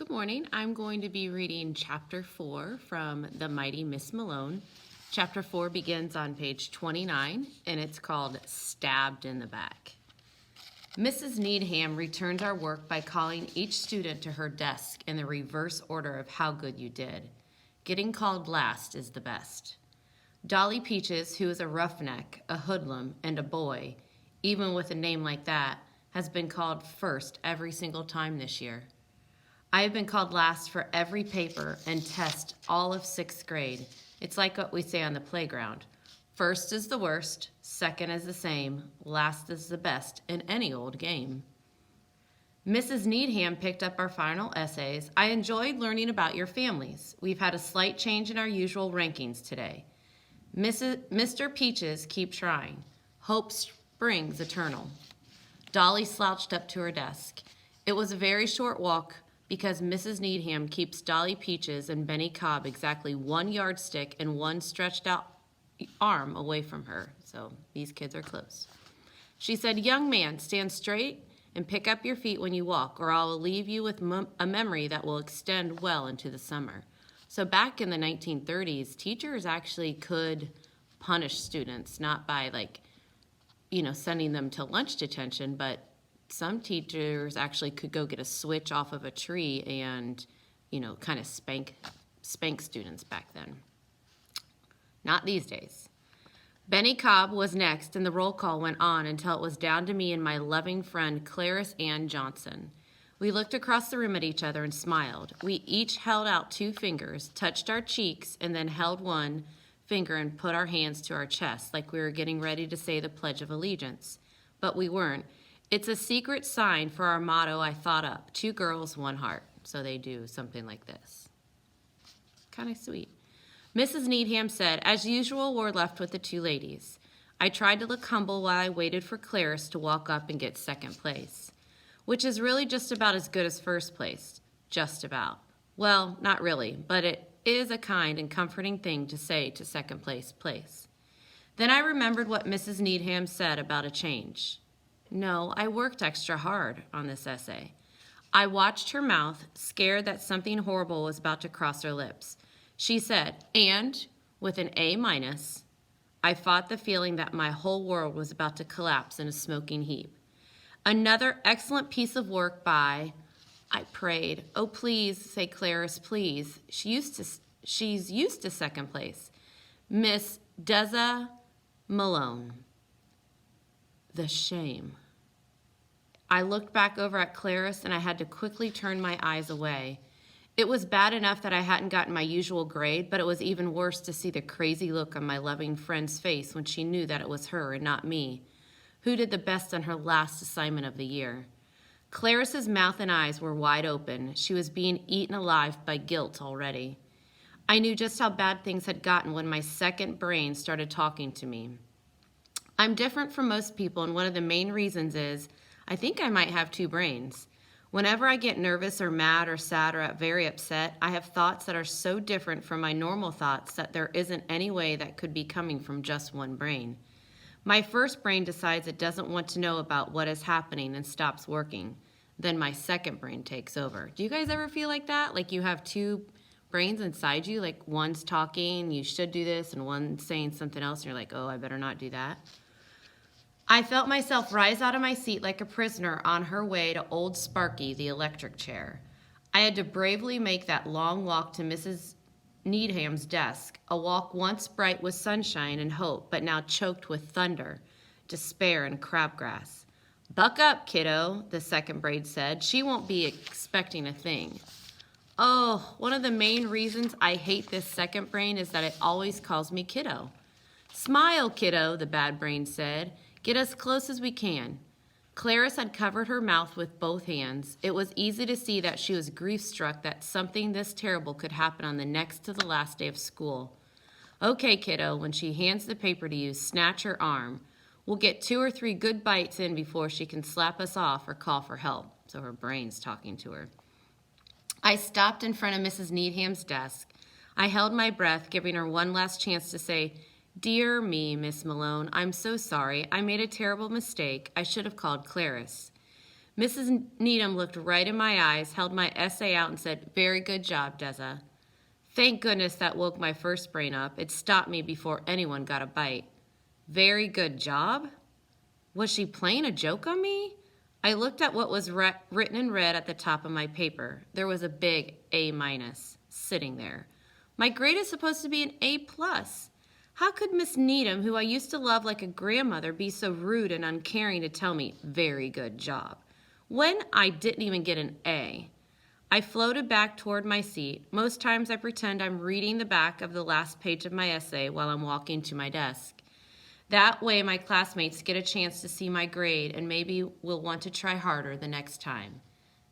Good morning. I'm going to be reading Chapter 4 from The Mighty Miss Malone. Chapter 4 begins on page 29, and it's called Stabbed in the Back. Mrs. Needham returns our work by calling each student to her desk in the reverse order of how good you did. Getting called last is the best. Dolly Peaches, who is a roughneck, a hoodlum, and a boy, even with a name like that, has been called first every single time this year. I have been called last for every paper and test all of 6th grade. It's like what we say on the playground. First is the worst, second is the same, last is the best in any old game. Mrs. Needham picked up our final essays. I enjoyed learning about your families. We've had a slight change in our usual rankings today. Mr. Peaches, keep trying. Hope springs eternal. Dolly slouched up to her desk. It was a very short walk because Mrs. Needham keeps Dolly Peaches and Benny Cobb exactly 1 yardstick and 1 stretched out arm away from her. So these kids are close. She said, "Young man, stand straight and pick up your feet when you walk, or I'll leave you with a memory that will extend well into the summer." So back in the 1930s, teachers actually could punish students, not by sending them to lunch detention, but some teachers actually could go get a switch off of a tree and, kind of spank students back then. Not these days. Benny Cobb was next, and the roll call went on until it was down to me and my loving friend Clarice Ann Johnson. We looked across the room at each other and smiled. We each held out 2 fingers, touched our cheeks, and then held 1 finger and put our hands to our chests like we were getting ready to say the Pledge of Allegiance. But we weren't. It's a secret sign for our motto I thought up, 2 girls, 1 heart. So they do something like this. Kind of sweet. Mrs. Needham said, "As usual, we're left with the 2 ladies." I tried to look humble while I waited for Clarice to walk up and get 2nd place, which is really just about as good as 1st place. Just about. Well, not really, but it is a kind and comforting thing to say to 2nd place. Then I remembered what Mrs. Needham said about a change. No, I worked extra hard on this essay. I watched her mouth, scared that something horrible was about to cross her lips. She said, and with an A-, I fought the feeling that my whole world was about to collapse in a smoking heap. Another excellent piece of work by, I prayed, "Oh, please," say Clarice, "please." She's used to 2nd place. Miss Deza Malone. The shame. I looked back over at Clarice and I had to quickly turn my eyes away. It was bad enough that I hadn't gotten my usual grade, but it was even worse to see the crazy look on my loving friend's face when she knew that it was her and not me, who did the best on her last assignment of the year. Clarice's mouth and eyes were wide open. She was being eaten alive by guilt already. I knew just how bad things had gotten when my 2nd brain started talking to me. I'm different from most people, and one of the main reasons is I think I might have 2 brains. Whenever I get nervous or mad or sad or very upset, I have thoughts that are so different from my normal thoughts that there isn't any way that could be coming from just 1 brain. My 1st brain decides it doesn't want to know about what is happening and stops working. Then my 2nd brain takes over. Do you guys ever feel like that? Like you have 2 brains inside you, like one's talking, you should do this, and one's saying something else, and you're like, oh, I better not do that. I felt myself rise out of my seat like a prisoner on her way to old Sparky, the electric chair. I had to bravely make that long walk to Mrs. Needham's desk, a walk once bright with sunshine and hope, but now choked with thunder, despair, and crabgrass. "Buck up, kiddo," the 2nd brain said. "She won't be expecting a thing." Oh, one of the main reasons I hate this 2nd brain is that it always calls me kiddo. "Smile, kiddo," the bad brain said. "Get as close as we can." Clarice had covered her mouth with both hands. It was easy to see that she was grief-struck that something this terrible could happen on the next to the last day of school. "Okay, kiddo," when she hands the paper to you, snatch her arm. We'll get 2 or 3 good bites in before she can slap us off or call for help. So her brain's talking to her. I stopped in front of Mrs. Needham's desk. I held my breath, giving her one last chance to say, "Dear me, Miss Malone, I'm so sorry. I made a terrible mistake. I should have called Clarice." Mrs. Needham looked right in my eyes, held my essay out, and said, "Very good job, Deza." Thank goodness that woke my first brain up. It stopped me before anyone got a bite. Very good job? Was she playing a joke on me? I looked at what was written in red at the top of my paper. There was a big A- sitting there. My grade is supposed to be an A+. How could Miss Needham, who I used to love like a grandmother, be so rude and uncaring to tell me, "Very good job," when I didn't even get an A? I floated back toward my seat. Most times I pretend I'm reading the back of the last page of my essay while I'm walking to my desk. That way my classmates get a chance to see my grade and maybe will want to try harder the next time.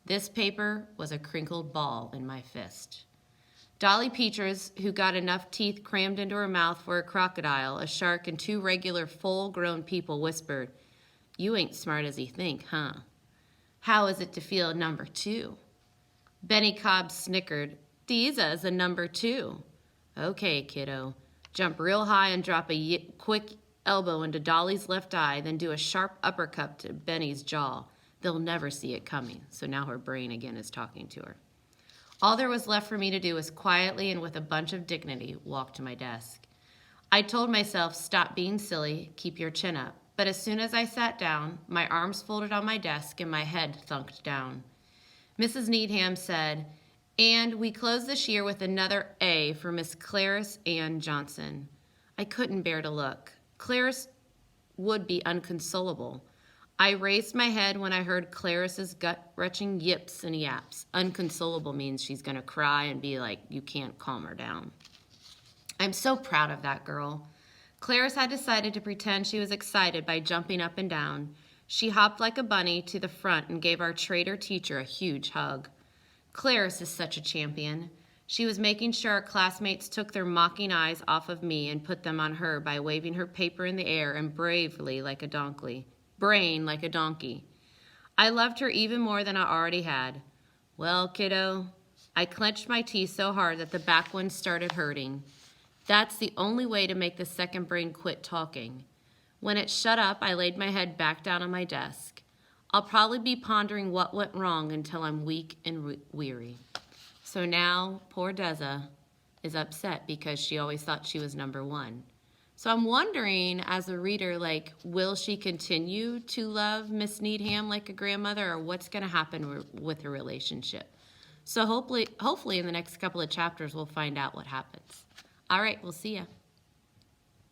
This paper was a crinkled ball in my fist. Dolly Peters, who got enough teeth crammed into her mouth for a crocodile, a shark, and 2 regular full-grown people, whispered, "You ain't smart as you think, huh? How is it to feel number 2? Benny Cobb snickered. "Deeza's a number 2. "Okay, kiddo. Jump real high and drop a quick elbow into Dolly's left eye, then do a sharp uppercut to Benny's jaw. They'll never see it coming." So now her brain again is talking to her. All there was left for me to do was quietly and with a bunch of dignity walk to my desk. I told myself, "Stop being silly, keep your chin up." But as soon as I sat down, my arms folded on my desk and my head thunked down. Mrs. Needham said, "And we close this year with another A for Miss Clarice Ann Johnson." I couldn't bear to look. Clarice would be unconsolable. I raised my head when I heard Clarice's gut-wrenching yips and yaps. Unconsolable means she's going to cry and be like, you can't calm her down. I'm so proud of that girl. Clarice had decided to pretend she was excited by jumping up and down. She hopped like a bunny to the front and gave our traitor teacher a huge hug. Clarice is such a champion. She was making sure our classmates took their mocking eyes off of me and put them on her by waving her paper in the air and braying like a donkey. I loved her even more than I already had. Well, kiddo, I clenched my teeth so hard that the back ones started hurting. That's the only way to make the second brain quit talking. When it shut up, I laid my head back down on my desk. I'll probably be pondering what went wrong until I'm weak and weary. So now, poor Deza is upset because she always thought she was number 1. So I'm wondering, as a reader, will she continue to love Miss Needham like a grandmother, or what's going to happen with her relationship? So hopefully in the next couple of chapters, we'll find out what happens. All right, we'll see ya.